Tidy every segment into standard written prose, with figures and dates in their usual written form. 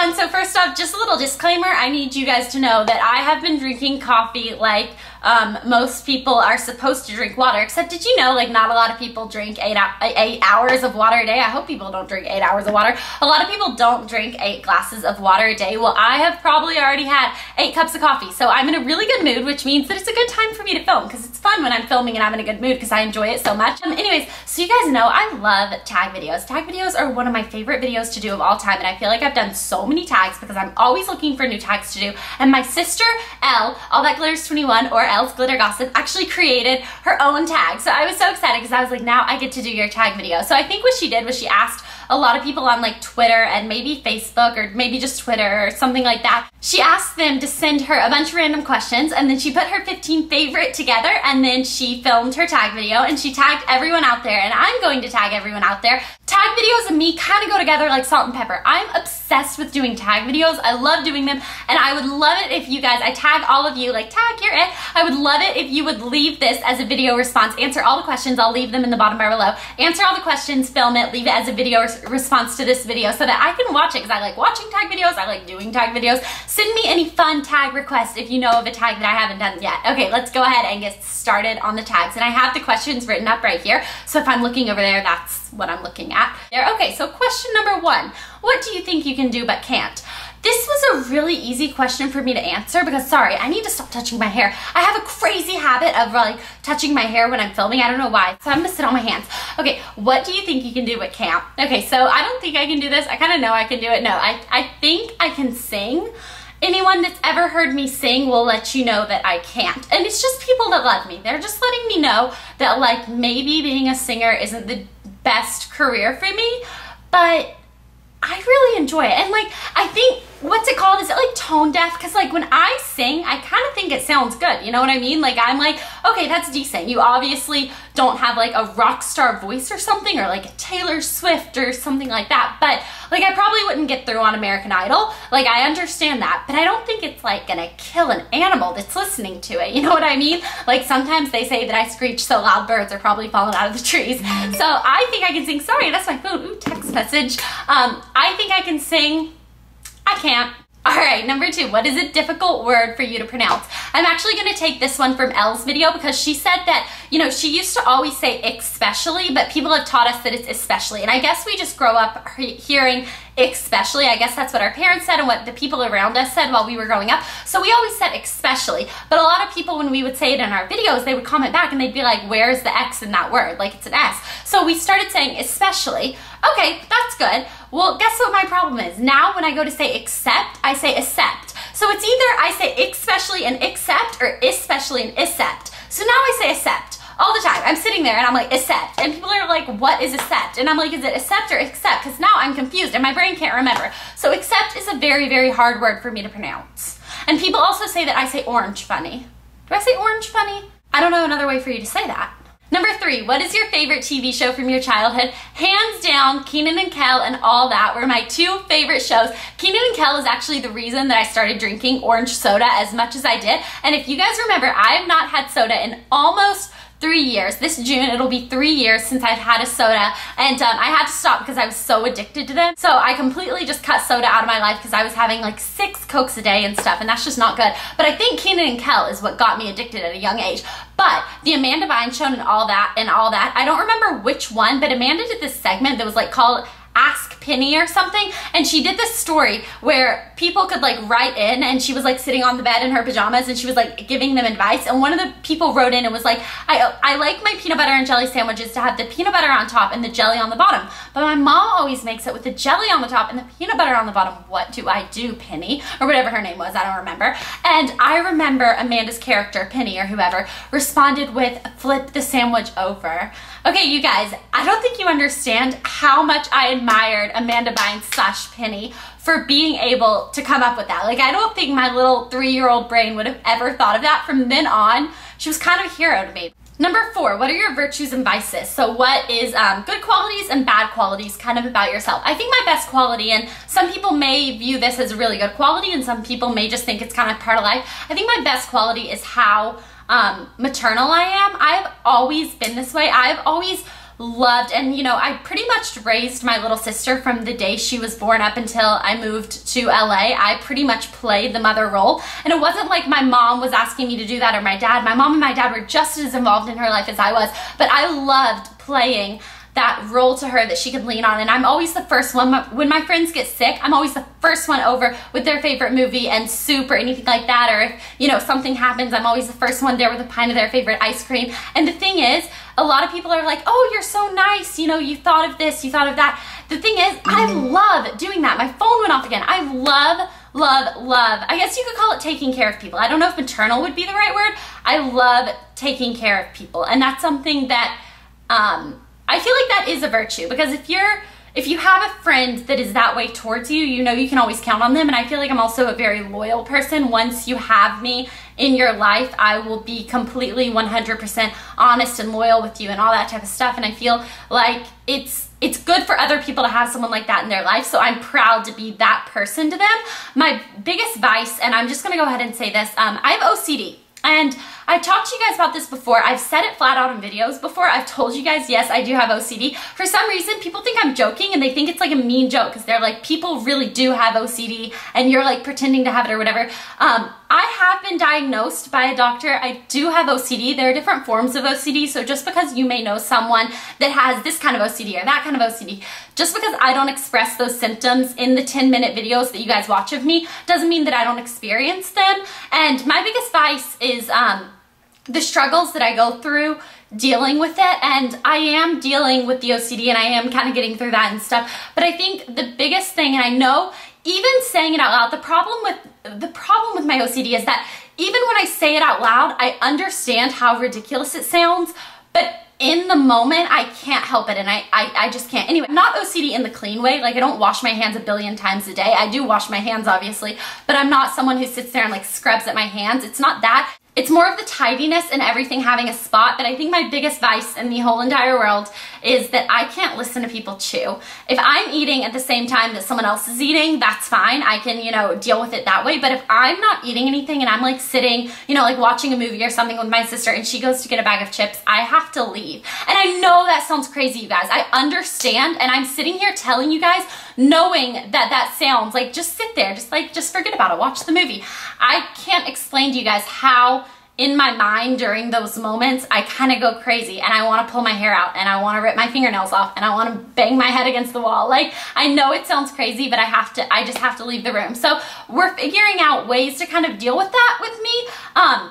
everyone. So first off, just a little disclaimer. I need you guys to know that I have been drinking coffee like most people are supposed to drink water, except did you know, like, not a lot of people drink 8 hours of water a day. I hope people don't drink 8 hours of water. A lot of people don't drink 8 glasses of water a day. Well, I have probably already had 8 cups of coffee, so I'm in a really good mood, which means that it's a good time for me to film, because it's fun when I'm filming and I'm in a good mood because I enjoy it so much. Anyways, so you guys know I love tag videos. Tag videos are one of my favorite videos to do of all time, and I feel like I've done so many tags because I'm always looking for new tags to do. And my sister, Elle, All That Glitters 21, or Elle's Glitter Gossip, actually created her own tag. So I was so excited because I was like, now I get to do your tag video. So I think what she did was she asked a lot of people on like Twitter and maybe Facebook or maybe just Twitter or something like that. She asked them to send her a bunch of random questions, and then she put her 15 favorite together, and then she filmed her tag video and she tagged everyone out there, and I'm going to tag everyone out there. Tag videos and me kind of go together like salt and pepper. I'm obsessed with doing tag videos. I love doing them, and I would love it if you guys, I tag all of you, like tag, you're it. I would love it if you would leave this as a video response. Answer all the questions. I'll leave them in the bottom bar below. Answer all the questions, film it, leave it as a video response to this video so that I can watch it, because I like watching tag videos. I like doing tag videos. Send me any fun tag requests if you know of a tag that I haven't done yet. Okay, let's go ahead and get started on the tags. And I have the questions written up right here. So if I'm looking over there, that's what I'm looking at there. Okay, so question number 1. What do you think you can do but can't? This was a really easy question for me to answer because, sorry, I need to stop touching my hair. I have a crazy habit of like touching my hair when I'm filming. I don't know why. So I'm gonna sit on my hands. Okay, what do you think you can do but can't? Okay, so I don't think I can do this. I kind of know I can do it. No, I think I can sing. Anyone that's ever heard me sing will let you know that I can't. And it's just people that love me. They're just letting me know that like maybe being a singer isn't the best career for me, but I really enjoy it. And like, I think, what's it called? Is it like tone deaf? Because like when I sing, I kind of think it sounds good. You know what I mean? Like I'm like, okay, that's decent. You obviously don't have like a rock star voice or something, or like a Taylor Swift or something like that. But like I probably wouldn't get through on American Idol. Like I understand that, but I don't think it's like gonna kill an animal that's listening to it. You know what I mean? Like sometimes they say that I screech so loud birds are probably falling out of the trees. So I think I can sing. Sorry, that's my phone. Ooh, text message. I think I can sing. I can't. All right, number 2, what is a difficult word for you to pronounce? I'm actually gonna take this one from Elle's video because she said that, you know, she used to always say especially, but people have taught us that it's especially. And I guess we just grow up hearing especially. I guess that's what our parents said and what the people around us said while we were growing up. So we always said especially, but a lot of people, when we would say it in our videos, they would comment back and they'd be like, where's the X in that word? Like it's an S. So we started saying especially. Okay, that's good. Well, guess what my problem is? Now when I go to say accept, I say accept. So it's either I say especially and accept, or especially and accept. So now I say accept all the time. I'm sitting there and I'm like, accept. And people are like, what is accept? And I'm like, is it accept or accept? Because now I'm confused and my brain can't remember. So accept is a very, very hard word for me to pronounce. And people also say that I say orange funny. Do I say orange funny? I don't know another way for you to say that. Number 3, what is your favorite TV show from your childhood? Hands down, Kenan and Kel and All That were my 2 favorite shows. Kenan and Kel is actually the reason that I started drinking orange soda as much as I did. And if you guys remember, I have not had soda in almost 3 years. This June, it'll be 3 years since I've had a soda, and I had to stop because I was so addicted to them. So I completely just cut soda out of my life because I was having like 6 Cokes a day and stuff, and that's just not good. But I think Kenan and Kel is what got me addicted at a young age. But the Amanda Bynes show and all that, I don't remember which one, but Amanda did this segment that was like called Ask Penny or something, and she did this story where people could like write in, and she was like sitting on the bed in her pajamas and she was like giving them advice, and one of the people wrote in and was like, I like my peanut butter and jelly sandwiches to have the peanut butter on top and the jelly on the bottom, but my mom always makes it with the jelly on the top and the peanut butter on the bottom. What do I do, Penny? Or whatever her name was, I don't remember. And I remember Amanda's character, Penny or whoever, responded with, flip the sandwich over. Okay, you guys, I don't think you understand how much I admired Amanda Bynes / Penny for being able to come up with that. Like, I don't think my little 3-year-old brain would have ever thought of that. From then on, she was kind of a hero to me. Number 4, what are your virtues and vices? So what is good qualities and bad qualities kind of about yourself? I think my best quality, and some people may view this as a really good quality and some people may just think it's kind of part of life. I think my best quality is how maternal I am. I've always been this way. I've always loved, and you know, I pretty much raised my little sister from the day she was born up until I moved to LA. I pretty much played the mother role, and it wasn't like my mom was asking me to do that or my dad. My mom and my dad were just as involved in her life as I was, but I loved playing that role to her that she could lean on. And I'm always the first one, when my friends get sick, I'm always the first one over with their favorite movie and soup or anything like that. Or if, you know, something happens, I'm always the first one there with a pint of their favorite ice cream. And the thing is, a lot of people are like, oh, you're so nice, you know, you thought of this, you thought of that. The thing is, I love doing that. My phone went off again. I love, I guess you could call it taking care of people. I don't know if maternal would be the right word. I love taking care of people. And that's something that, I feel like that is a virtue, because if you have a friend that is that way towards you, you know you can always count on them. And I feel like I'm also a very loyal person. Once you have me in your life, I will be completely 100% honest and loyal with you and all that type of stuff. And I feel like it's good for other people to have someone like that in their life. So I'm proud to be that person to them. My biggest vice, and I'm just gonna go ahead and say this, I have OCD. And I've talked to you guys about this before. I've said it flat out in videos before. I've told you guys, yes, I do have OCD. For some reason, people think I'm joking and they think it's like a mean joke, because they're like, people really do have OCD and you're like pretending to have it or whatever. I have been diagnosed by a doctor. I do have OCD. There are different forms of OCD. So just because you may know someone that has this kind of OCD or that kind of OCD, just because I don't express those symptoms in the 10-minute videos that you guys watch of me, doesn't mean that I don't experience them. And my biggest vice is the struggles that I go through dealing with it. And I am dealing with the OCD and I am kind of getting through that and stuff. But I think the biggest thing, and I know even saying it out loud, the problem with my OCD is that even when I say it out loud, I understand how ridiculous it sounds, but in the moment, I can't help it, and I just can't. Anyway, not OCD in the clean way. Like, I don't wash my hands a billion times a day. I do wash my hands, obviously, but I'm not someone who sits there and like scrubs at my hands. It's not that. It's more of the tidiness and everything having a spot. But I think my biggest vice in the whole entire world is that I can't listen to people chew. If I'm eating at the same time that someone else is eating, that's fine. I can, you know, deal with it that way. But if I'm not eating anything and I'm like sitting, you know, like watching a movie or something with my sister and she goes to get a bag of chips, I have to leave. And I know that sounds crazy, you guys. I understand, and I'm sitting here telling you guys, knowing that that sounds like, just sit there, just forget about it, watch the movie. I can't explain to you guys how in my mind during those moments I kind of go crazy and I want to pull my hair out and I want to rip my fingernails off and I want to bang my head against the wall. Like, I know it sounds crazy, but I just have to leave the room. So we're figuring out ways to kind of deal with that with me,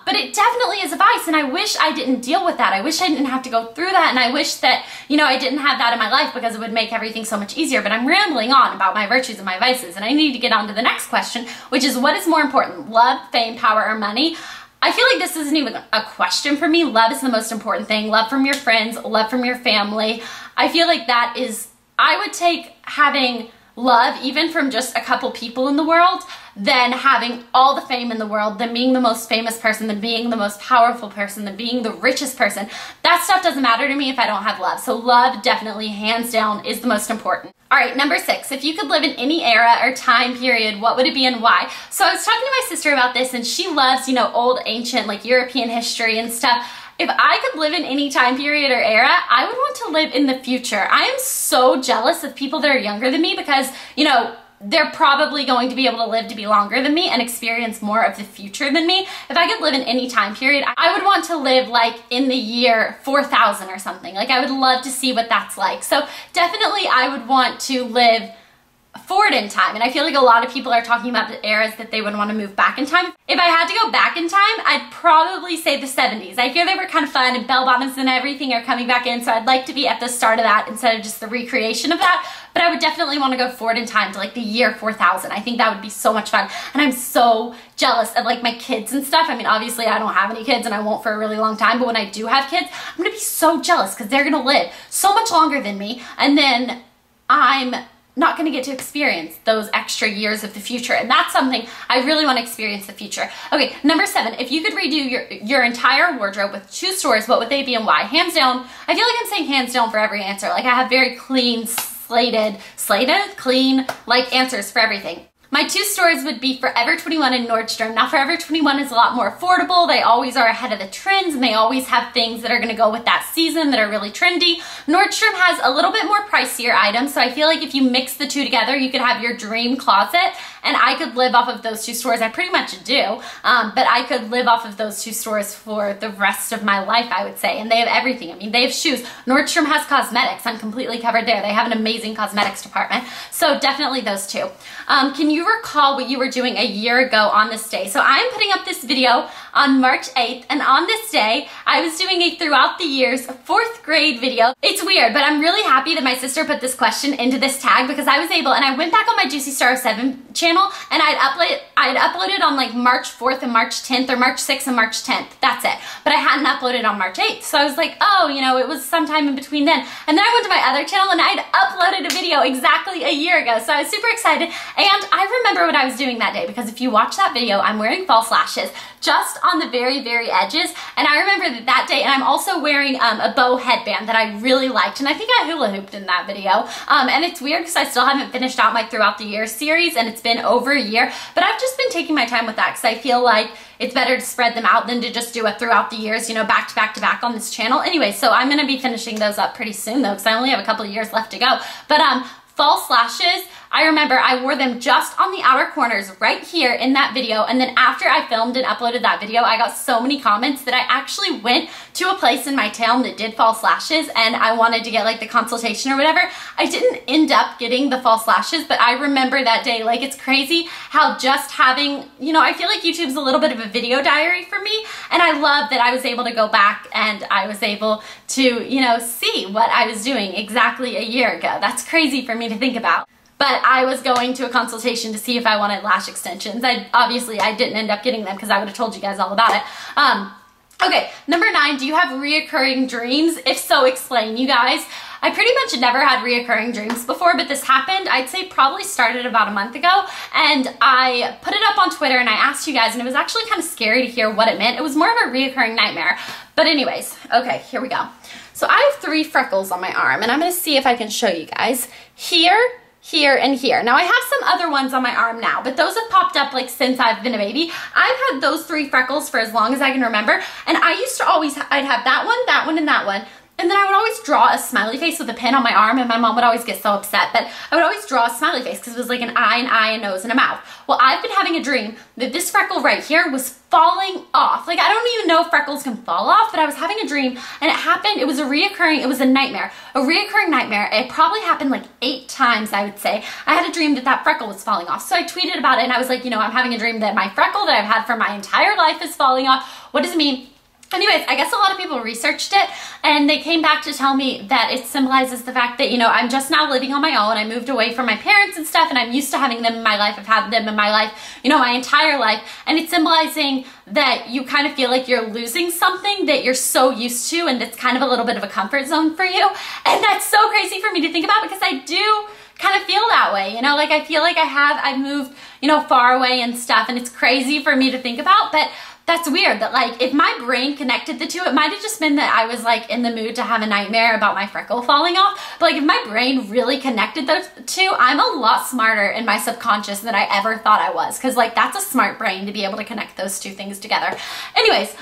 but it definitely is a vice, and I wish I didn't deal with that. I wish I didn't have to go through that, and I wish that, you know, I didn't have that in my life, because it would make everything so much easier. But I'm rambling on about my virtues and my vices, and I need to get on to the next question, which is, what is more important, love, fame, power, or money? I feel like this isn't even a question for me. Love is the most important thing. Love from your friends, love from your family. I feel like that is, I would take having love even from just a couple people in the world than having all the fame in the world, than being the most famous person, than being the most powerful person, than being the richest person. That stuff doesn't matter to me if I don't have love. So love definitely, hands down, is the most important. All right, number 6, if you could live in any era or time period, what would it be and why? So I was talking to my sister about this, and she loves, you know, old, ancient, like European history and stuff. If I could live in any time period or era, I would want to live in the future. I am so jealous of people that are younger than me, because, you know, they're probably going to be able to live to be longer than me and experience more of the future than me. If I could live in any time period, I would want to live like in the year 4000 or something. Like, I would love to see what that's like. So definitely I would want to live forward in time, and I feel like a lot of people are talking about the eras that they would want to move back in time. If I had to go back in time, I'd probably say the 70s. I hear they were kind of fun, and bell bottoms and everything are coming back in, so I'd like to be at the start of that instead of just the recreation of that. But I would definitely want to go forward in time to like the year 4000. I think that would be so much fun, and I'm so jealous of like my kids and stuff. I mean, obviously I don't have any kids and I won't for a really long time, but when I do have kids, I'm gonna be so jealous because they're gonna live so much longer than me, and then I'm not going to get to experience those extra years of the future. And that's something I really want to experience, the future. Okay, number 7, if you could redo your entire wardrobe with 2 stores, what would they be and why? Hands down, I feel like I'm saying hands down for every answer. Like, I have very clean, clean, like, answers for everything. My two stores would be Forever 21 and Nordstrom. Now Forever 21 is a lot more affordable. They always are ahead of the trends and they always have things that are gonna go with that season that are really trendy. Nordstrom has a little bit more pricier items, so I feel like if you mix the two together, you could have your dream closet, and I could live off of those two stores. I pretty much do, but I could live off of those two stores for the rest of my life, I would say. And they have everything. I mean, they have shoes. Nordstrom has cosmetics. I'm completely covered there. They have an amazing cosmetics department. So definitely those two. Can you recall what you were doing a year ago on this day? So I'm putting up this video on March 8th, and on this day, I was doing a throughout the years 4th grade video. It's weird, but I'm really happy that my sister put this question into this tag because I was able, and I went back on my Juicy Star 7 channel, and I'd uploaded on like March 4th and March 10th, or March 6th and March 10th. That's it. But I hadn't uploaded on March 8th. So I was like, oh, you know, it was sometime in between then. And then I went to my other channel and I'd uploaded a video exactly a year ago. So I was super excited. And I remember what I was doing that day because if you watch that video, I'm wearing false lashes just on the very, very edges. And I remember that day, and I'm also wearing a bow headband that I really liked. And I think I hula hooped in that video. And it's weird because I still haven't finished out my Throughout the Year series and it's been over a year. But I've just been taking my time with that because I feel like it's better to spread them out than to just do it throughout the years, you know, back to back to back on this channel. Anyway, so I'm gonna be finishing those up pretty soon though, because I only have a couple of years left to go. But false lashes, I remember I wore them just on the outer corners right here in that video, and then after I filmed and uploaded that video, I got so many comments that I actually went to a place in my town that did false lashes, and I wanted to get like the consultation or whatever. I didn't end up getting the false lashes, but I remember that day. Like, it's crazy how just having, you know, I feel like YouTube's a little bit of a video diary for me, and I love that I was able to go back and I was able to, you know, see what I was doing exactly a year ago. That's crazy for me to think about. But I was going to a consultation to see if I wanted lash extensions. Obviously I didn't end up getting them because I would have told you guys all about it. Okay, number 9, do you have reoccurring dreams? If so, explain. You guys, I pretty much never had reoccurring dreams before, but this happened, I'd say probably started about a month ago, and I put it up on Twitter and I asked you guys, and it was actually kind of scary to hear what it meant. It was more of a reoccurring nightmare. But anyways, okay, here we go. So I have 3 freckles on my arm, and I'm gonna see if I can show you guys. Here, here, and here. Now I have some other ones on my arm now, but those have popped up like since I've been a baby. I've had those 3 freckles for as long as I can remember, and I used to always, I'd have that one, and that one. And then I would always draw a smiley face with a pin on my arm, and my mom would always get so upset, but I would always draw a smiley face because it was like an eye, a nose, and a mouth. Well, I've been having a dream that this freckle right here was falling off. Like, I don't even know if freckles can fall off, but I was having a dream and it happened. It was a nightmare. A reoccurring nightmare. It probably happened like 8 times, I would say. I had a dream that that freckle was falling off. So I tweeted about it and I was like, you know, I'm having a dream that my freckle that I've had for my entire life is falling off. What does it mean? Anyways, I guess a lot of people researched it and they came back to tell me that it symbolizes the fact that, you know, I'm just now living on my own. I moved away from my parents and stuff, and I'm used to having them in my life. I've had them in my life, you know, my entire life. And it's symbolizing that you kind of feel like you're losing something that you're so used to, and it's kind of a little bit of a comfort zone for you. And that's so crazy for me to think about because I do kind of feel that way, you know, like I feel like I've moved, you know, far away and stuff, and it's crazy for me to think about, but that's weird that, like, if my brain connected the two, it might have just been that I was like in the mood to have a nightmare about my freckle falling off. But like, if my brain really connected those two, I'm a lot smarter in my subconscious than I ever thought I was, because like, that's a smart brain to be able to connect those two things together. Anyways,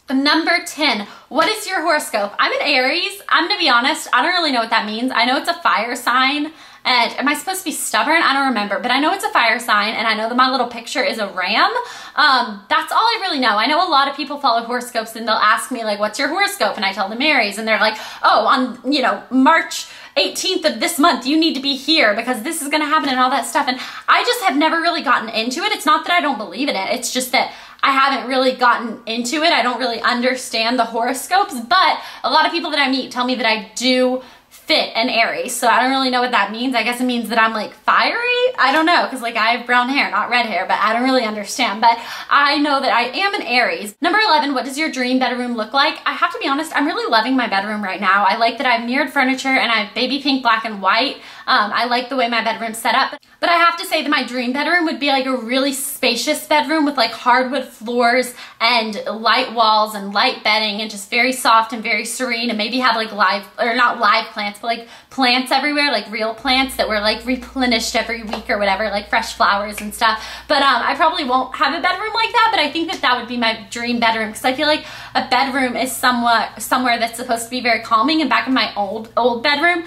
number 10, what is your horoscope? I'm an Aries. I'm gonna be honest, I don't really know what that means. I know it's a fire sign. And am I supposed to be stubborn? I don't remember, but I know it's a fire sign, and I know that my little picture is a ram. That's all I really know. I know a lot of people follow horoscopes, and they'll ask me like, what's your horoscope? And I tell them Aries, and they're like, oh, on, you know, March 18th of this month, you need to be here because this is gonna happen and all that stuff. And I just have never really gotten into it. It's not that I don't believe in it. It's just that I haven't really gotten into it. I don't really understand the horoscopes, but a lot of people that I meet tell me that I do fit an Aries, so I don't really know what that means. I guess it means that I'm like fiery? I don't know, because like I have brown hair, not red hair, but I don't really understand. But I know that I am an Aries. Number 11, what does your dream bedroom look like? I have to be honest, I'm really loving my bedroom right now. I like that I have mirrored furniture and I have baby pink, black, and white. I like the way my bedroom's set up. But I have to say that my dream bedroom would be like a really spacious bedroom with like hardwood floors and light walls and light bedding and just very soft and very serene, and maybe have like not live plants, to like plants everywhere, like real plants that were like replenished every week or whatever, like fresh flowers and stuff. But I probably won't have a bedroom like that, but I think that that would be my dream bedroom, because I feel like a bedroom is somewhere that's supposed to be very calming. And back in my old bedroom,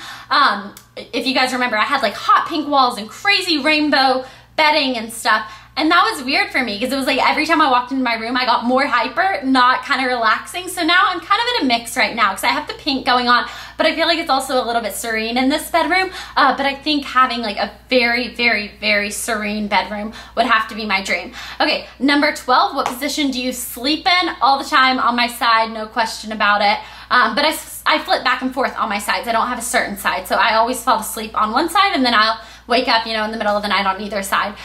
if you guys remember, I had like hot pink walls and crazy rainbow bedding and stuff. And that was weird for me, because it was like every time I walked into my room, I got more hyper, not kind of relaxing. So now I'm kind of in a mix right now, because I have the pink going on, but I feel like it's also a little bit serene in this bedroom. But I think having like a very, very, very serene bedroom would have to be my dream. Okay, number 12, what position do you sleep in? All the time on my side, no question about it. But I flip back and forth on my sides. I don't have a certain side. So I always fall asleep on one side, and then I'll wake up, you know, in the middle of the night on either side.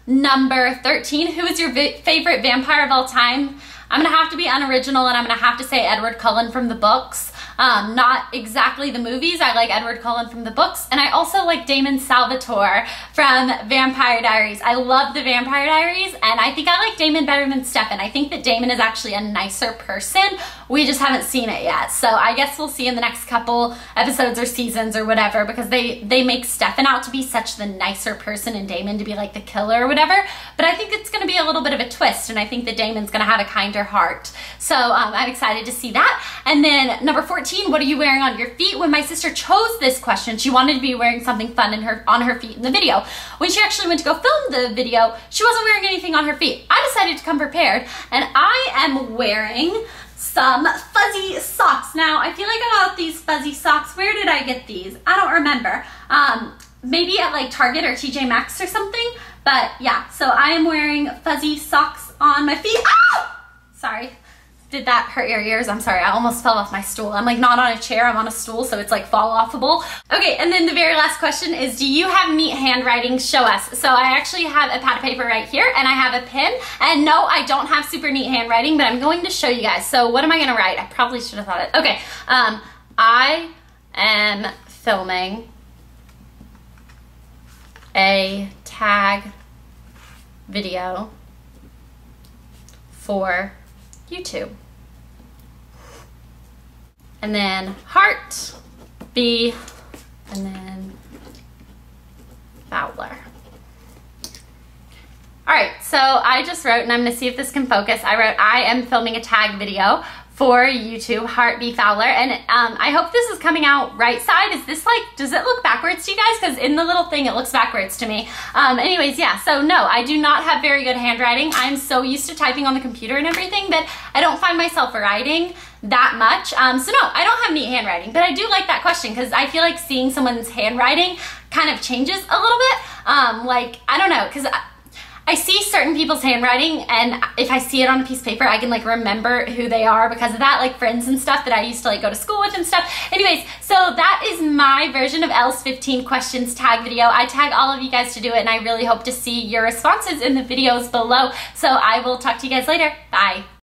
Number 13, who is your favorite vampire of all time? I'm gonna have to be unoriginal, and I'm gonna have to say Edward Cullen from the books. Not exactly the movies. I like Edward Cullen from the books, and I also like Damon Salvatore from Vampire Diaries. I love the Vampire Diaries, and I think I like Damon better than Stefan. I think that Damon is actually a nicer person. We just haven't seen it yet, so I guess we'll see in the next couple episodes or seasons or whatever, because they make Stefan out to be such the nicer person and Damon to be like the killer or whatever. But I think it's going to be a little bit of a twist, and I think that Damon's going to have a kinder heart. So I'm excited to see that. And then number 14, what are you wearing on your feet? When my sister chose this question, she wanted to be wearing something fun on her feet in the video. When she actually went to go film the video, she wasn't wearing anything on her feet. I decided to come prepared, and I am wearing some fuzzy socks. Now, I feel like I got these fuzzy socks. Where did I get these? I don't remember. Maybe at like Target or TJ Maxx or something. But yeah, so I am wearing fuzzy socks on my feet. Ah! Sorry. Did that hurt your ears? I'm sorry, I almost fell off my stool. I'm like not on a chair, I'm on a stool, so it's like fall offable. Okay, and then the very last question is, do you have neat handwriting? Show us. So I actually have a pad of paper right here, and I have a pen. And no, I don't have super neat handwriting, but I'm going to show you guys. So what am I gonna write? I probably should have thought it. Okay, I am filming a tag video for YouTube. And then heart, B, and then Fowler. All right, so I just wrote, and I'm gonna see if this can focus. I wrote, I am filming a tag video for YouTube, Heart B. Fowler, and I hope this is coming out right side. Is this like, does it look backwards to you guys? Because in the little thing, it looks backwards to me. Anyways, yeah, so no, I do not have very good handwriting. I'm so used to typing on the computer and everything that I don't find myself writing that much. So no, I don't have neat handwriting, but I do like that question, because I feel like seeing someone's handwriting kind of changes a little bit. Like, I don't know, because I see certain people's handwriting, and if I see it on a piece of paper, I can like remember who they are because of that, like friends and stuff that I used to like go to school with and stuff. Anyways, so that is my version of Elle's 15 questions tag video. I tag all of you guys to do it, and I really hope to see your responses in the videos below. So I will talk to you guys later. Bye.